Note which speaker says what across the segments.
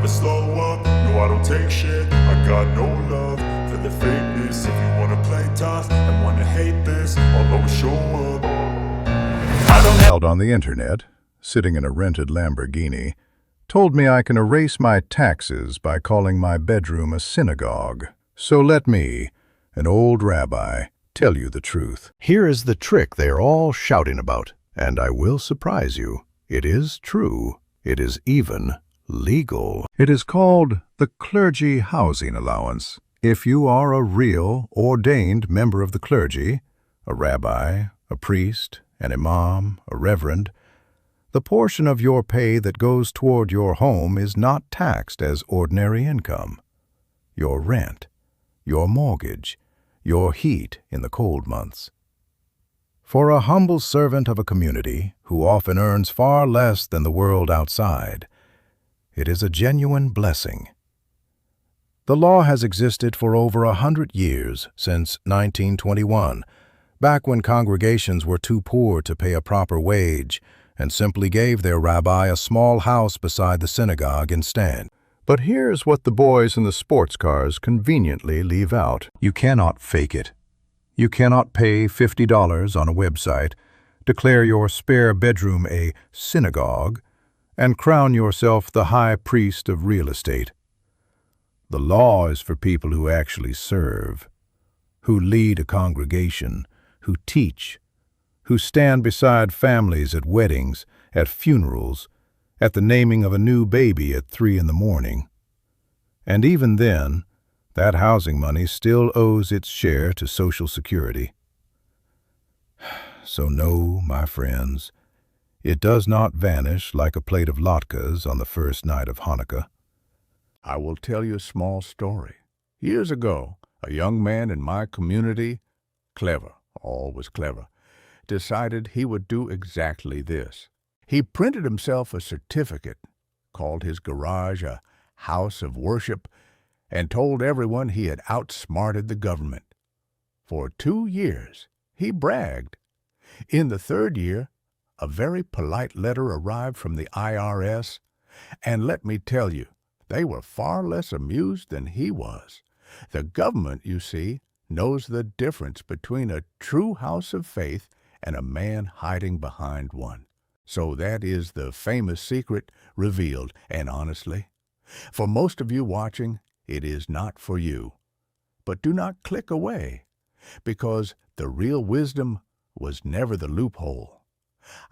Speaker 1: slow up, no I don't take shit. I got no love for the fakeness. If you wanna play tough and wanna hate this, I'll always show up. I don't
Speaker 2: Held on the internet, sitting in a rented Lamborghini, told me I can erase my taxes by calling my bedroom a synagogue. So let me, an old rabbi, tell you the truth. Here is the trick they are all shouting about, and I will surprise you. It is true. It is even legal. It is called the Clergy Housing Allowance. If you are a real, ordained member of the clergy, a rabbi, a priest, an imam, a reverend, the portion of your pay that goes toward your home is not taxed as ordinary income. Your rent, your mortgage, your heat in the cold months. For a humble servant of a community who often earns far less than the world outside, it is a genuine blessing. The law has existed for over 100 years, since 1921, back when congregations were too poor to pay a proper wage and simply gave their rabbi a small house beside the synagogue instead. But here's what the boys in the sports cars conveniently leave out. You cannot fake it. You cannot pay $50 on a website, declare your spare bedroom a synagogue, and crown yourself the high priest of real estate. The law is for people who actually serve, who lead a congregation, who teach, who stand beside families at weddings, at funerals, at the naming of a new baby at 3 in the morning. And even then, that housing money still owes its share to Social Security. So no, my friends, it does not vanish like a plate of latkes on the first night of Hanukkah.
Speaker 3: I will tell you a small story. Years ago, a young man in my community, clever, always clever, decided he would do exactly this. He printed himself a certificate, called his garage a house of worship, and told everyone he had outsmarted the government. For 2 years, he bragged. In the 3rd year, a very polite letter arrived from the IRS, and let me tell you, they were far less amused than he was. The government, you see, knows the difference between a true house of faith and a man hiding behind one. So that is the famous secret revealed, and honestly, for most of you watching, it is not for you. But do not click away, because the real wisdom was never the loophole.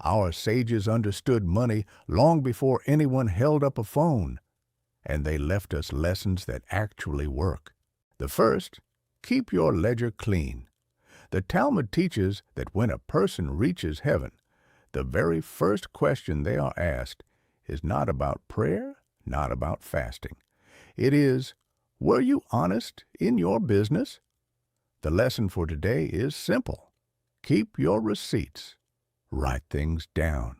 Speaker 3: Our sages understood money long before anyone held up a phone, and they left us lessons that actually work. The first, keep your ledger clean. The Talmud teaches that when a person reaches heaven, the very first question they are asked is not about prayer, not about fasting. It is, were you honest in your business? The lesson for today is simple. Keep your receipts. Write things down.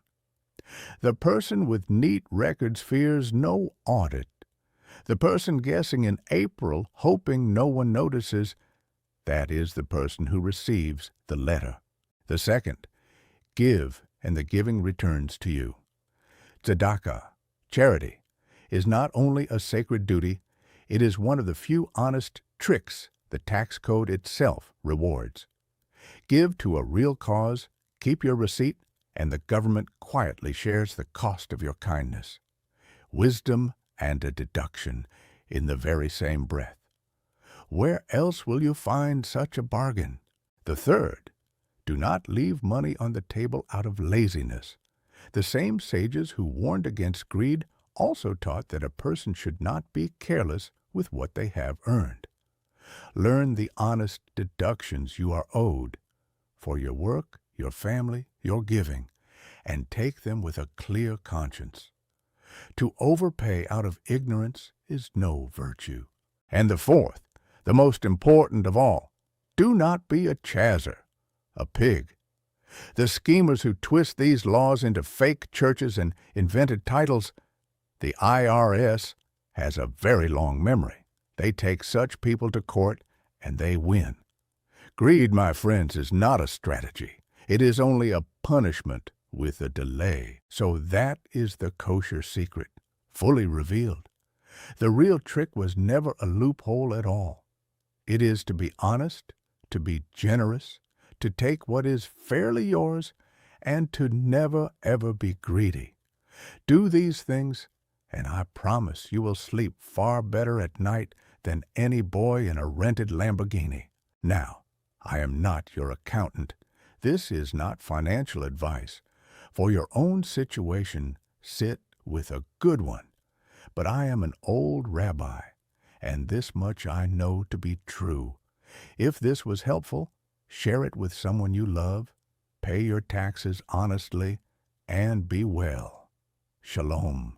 Speaker 3: The person with neat records fears no audit. The person guessing in April, hoping no one notices, that is the person who receives the letter. The second, give, and the giving returns to you. Tzedakah, charity, is not only a sacred duty, it is one of the few honest tricks the tax code itself rewards. Give to a real cause, keep your receipt, and the government quietly shares the cost of your kindness. Wisdom and a deduction in the very same breath. Where else will you find such a bargain? The third, do not leave money on the table out of laziness. The same sages who warned against greed also taught that a person should not be careless with what they have earned. Learn the honest deductions you are owed for your work, your family, your giving, and take them with a clear conscience. To overpay out of ignorance is no virtue. And the fourth, the most important of all, do not be a chazzer, a pig. The schemers who twist these laws into fake churches and invented titles, the IRS has a very long memory. They take such people to court, and they win. Greed, my friends, is not a strategy. It is only a punishment with a delay. So that is the kosher secret, fully revealed. The real trick was never a loophole at all. It is to be honest, to be generous, to take what is fairly yours, and to never ever be greedy. Do these things, and I promise you will sleep far better at night than any boy in a rented Lamborghini. Now, I am not your accountant. This is not financial advice. For your own situation, sit with a good one. But I am an old rabbi, and this much I know to be true. If this was helpful, share it with someone you love, pay your taxes honestly, and be well. Shalom.